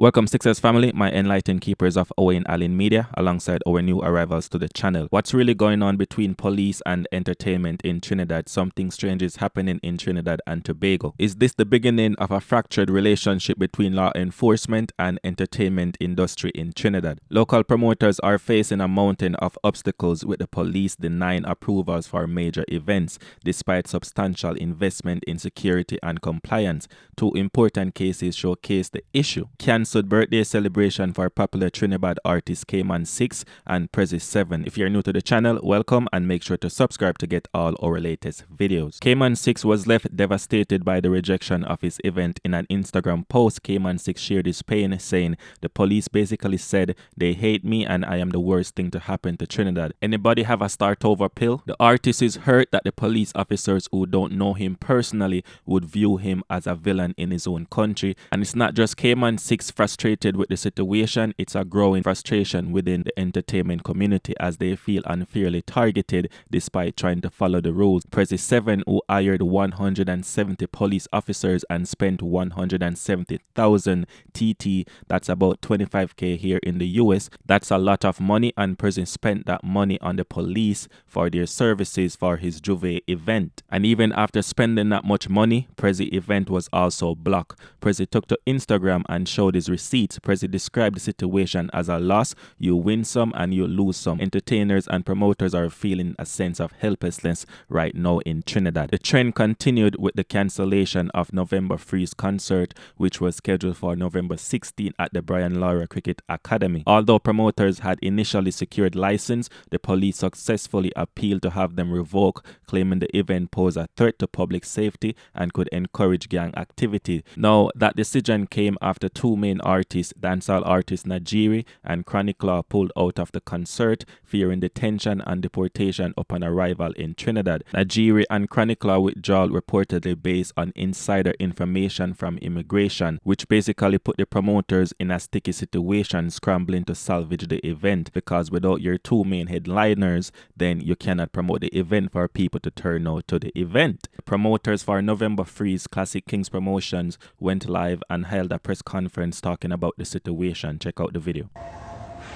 Welcome 6ix family, my enlightened keepers of Owen Allen Media alongside our new arrivals to the channel. What's really going on between police and entertainment in Trinidad? Something strange is happening in Trinidad and Tobago. Is this the beginning of a fractured relationship between law enforcement and entertainment industry in Trinidad? Local promoters are facing a mountain of obstacles with the police denying approvals for major events despite substantial investment in security and compliance. Two important cases showcase the issue. Cancelled birthday celebration for popular Trinidad artist Kman 6ix and Prezzi 7. If you're new to the channel, welcome and make sure to subscribe to get all our latest videos. Kman 6ix was left devastated by the rejection of his event. In an Instagram post, Kman 6ix shared his pain, saying, "The police basically said they hate me and I am the worst thing to happen to Trinidad. Anybody have a start over pill?" The artist is hurt that the police officers who don't know him personally would view him as a villain in his own country. And it's not just Kman 6ix frustrated with the situation, it's a growing frustration within the entertainment community as they feel unfairly targeted despite trying to follow the rules. Prezzi 7, who hired 170 police officers and spent 170,000 TT, that's about 25k here in the US. That's a lot of money, and Prezzi spent that money on the police for their services for his Juve event. And even after spending that much money, Prezzi event was also blocked. Prezzi took to Instagram and showed his receipts. Prezzi described the situation as a loss. You win some and you lose some. Entertainers and promoters are feeling a sense of helplessness right now in Trinidad. The trend continued with the cancellation of November Freeze concert, which was scheduled for November 16 at the Brian Lara Cricket Academy. Although promoters had initially secured license, the police successfully appealed to have them revoked, claiming the event posed a threat to public safety and could encourage gang activity. Now, that decision came after two main artists, dancehall artist Najiri and Chronicler, pulled out of the concert, fearing detention and deportation upon arrival in Trinidad. Najiri and Chronicler withdrawal reportedly based on insider information from immigration, which basically put the promoters in a sticky situation, scrambling to salvage the event, because without your two main headliners, then you cannot promote the event for people to turn out to the event. The promoters for November Freeze, Classic Kings Promotions, went live and held a press conference talking about the situation. Check out the video.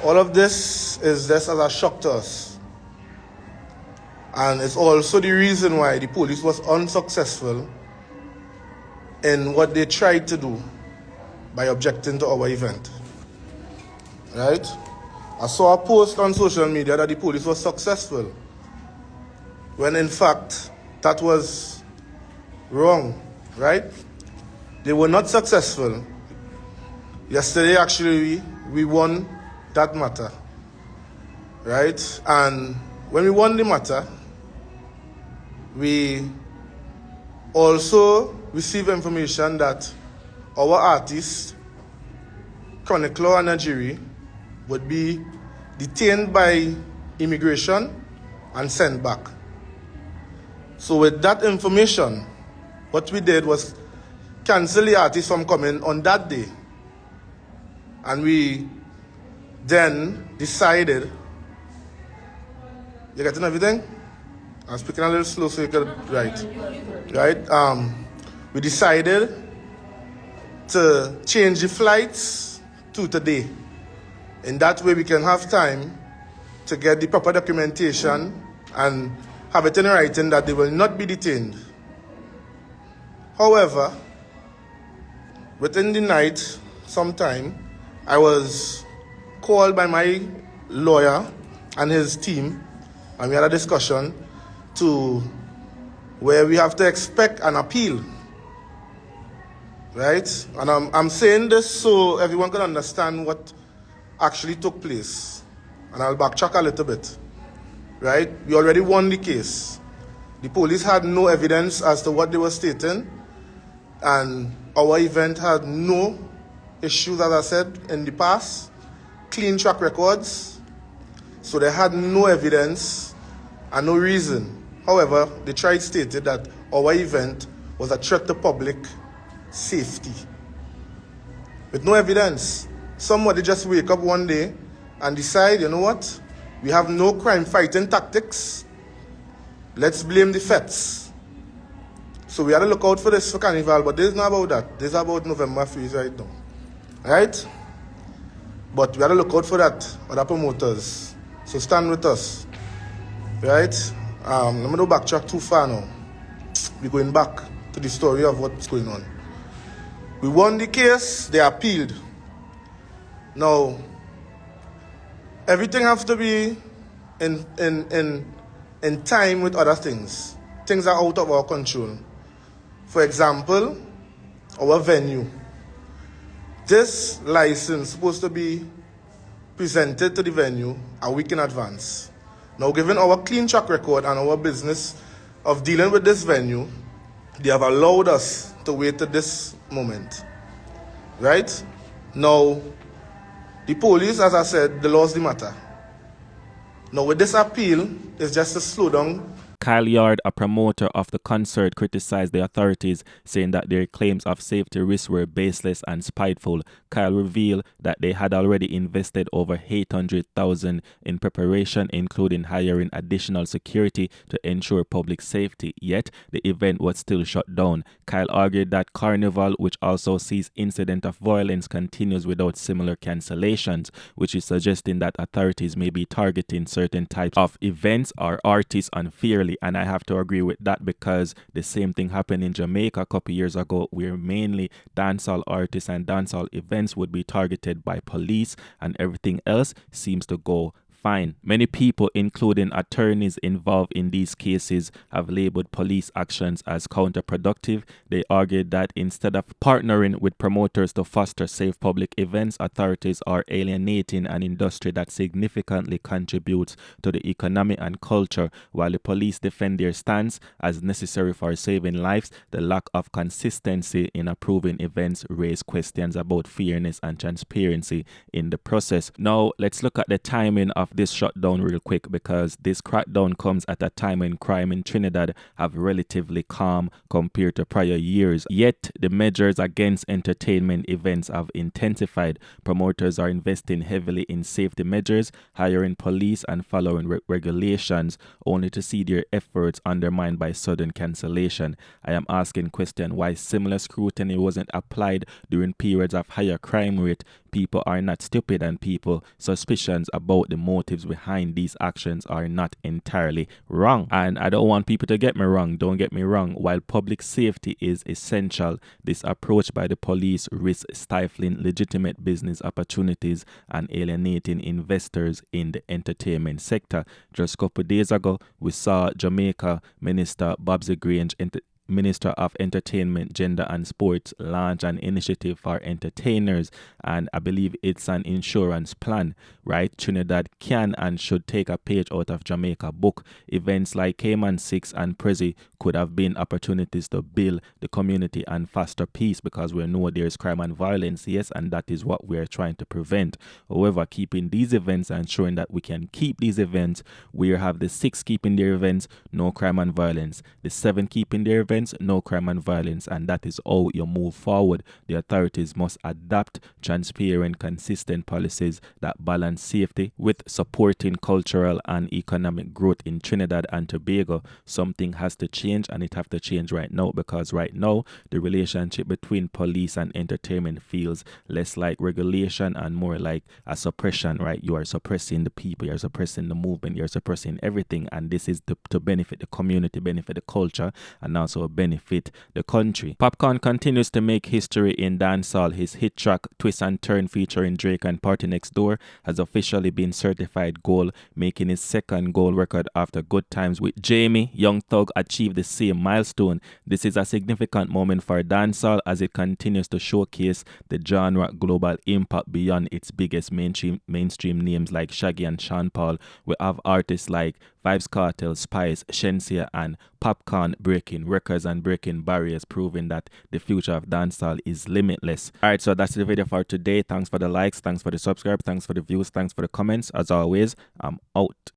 All of this is just as a shock to us. And it's also the reason why the police was unsuccessful in what they tried to do by objecting to our event. Right? I saw a post on social media that the police was successful, when in fact that was wrong, right? They were not successful. Yesterday, actually, we won that matter, right? And when we won the matter, we also received information that our artist, Chronicler and Najiri, would be detained by immigration and sent back. So with that information, what we did was cancel the artist from coming on that day. And we then decided, you getting everything? I'm speaking a little slow so you can right? We decided to change the flights to today. In that way we can have time to get the proper documentation and have it in writing that they will not be detained. However, within the night, sometime, I was called by my lawyer and his team, and we had a discussion to where we have to expect an appeal, right? And I'm saying this so everyone can understand what actually took place. And I'll backtrack a little bit, right? We already won the case. The police had no evidence as to what they were stating, and our event had no issues, as I said, in the past, clean track records, so they had no evidence and no reason. However, they tried stated that our event was a threat to public safety. With no evidence, somebody just wake up one day and decide, you know what, we have no crime fighting tactics, let's blame the feds. So we had to look out for this for Carnival, but this is not about that. This is about November Freeze right now. right? But we gotta look out for that, other promoters. So stand with us, right? Let me not backtrack too far now. We're going back to the story of what's going on. We won the case, they appealed. Now, everything has to be in time with other things. Things are out of our control. For example, our venue. This license is supposed to be presented to the venue a week in advance. Now, given our clean track record and our business of dealing with this venue, they have allowed us to wait to this moment, right? Now, the police, as I said, they lost the matter. Now, with this appeal, it's just to slow down. Kyle Yard, a promoter of the concert, criticized the authorities, saying that their claims of safety risks were baseless and spiteful. Kyle revealed that they had already invested over $800,000 in preparation, including hiring additional security to ensure public safety, yet the event was still shut down. Kyle argued that Carnival, which also sees incident of violence, continues without similar cancellations, which is suggesting that authorities may be targeting certain types of events or artists unfairly. And I have to agree with that, because the same thing happened in Jamaica a couple years ago, where mainly dancehall artists and dancehall events would be targeted by police, and everything else seems to go fine. Many people, including attorneys involved in these cases, have labeled police actions as counterproductive. They argued that instead of partnering with promoters to foster safe public events, authorities are alienating an industry that significantly contributes to the economy and culture. While the police defend their stance as necessary for saving lives, the lack of consistency in approving events raise questions about fairness and transparency in the process. Now, let's look at the timing of this shutdown real quick, because this crackdown comes at a time when crime in Trinidad have relatively calm compared to prior years. Yet the measures against entertainment events have intensified. Promoters are investing heavily in safety measures, hiring police and following regulations, only to see their efforts undermined by sudden cancellation. I am asking question why similar scrutiny wasn't applied during periods of higher crime rate. People are not stupid, and people suspicions about the motives behind these actions are not entirely wrong. And I don't want people to get me wrong. Don't get me wrong. While public safety is essential, this approach by the police risks stifling legitimate business opportunities and alienating investors in the entertainment sector. Just a couple of days ago, we saw Jamaica Minister Bobsy Grange, Minister of Entertainment, Gender and Sports, launch an initiative for entertainers, and I believe it's an insurance plan, right? Trinidad can and should take a page out of Jamaica book. Events like Kman 6ix and Prezzi could have been opportunities to build the community and foster peace, because we know there's crime and violence, yes, and that is what we're trying to prevent. However, keeping these events and ensuring that we can keep these events, we have the 6 keeping their events, no crime and violence, the 7 keeping their events, no crime and violence, and that is how you move forward. The authorities must adopt transparent, consistent policies that balance safety with supporting cultural and economic growth in Trinidad and Tobago. Something has to change, and it have to change right now, because right now the relationship between police and entertainment feels less like regulation and more like a suppression, right? You are suppressing the people, you're suppressing the movement, you're suppressing everything, and this is to benefit the community, benefit the culture, and also benefit the country. Popcaan continues to make history in dancehall. His hit track Twist and Turn featuring Drake and Party Next Door has officially been certified gold, making his second gold record after Good Times with Jamie. Young Thug achieved the same milestone. This is a significant moment for dancehall as it continues to showcase the genre global impact beyond its biggest mainstream names like Shaggy and Sean Paul. We have artists like Vybz Kartel, Spice, Shenseea and Popcaan breaking records and breaking barriers, proving that the future of dancehall is limitless. Alright, so that's the video for today. Thanks for the likes, thanks for the subscribe, thanks for the views, thanks for the comments. As always, I'm out.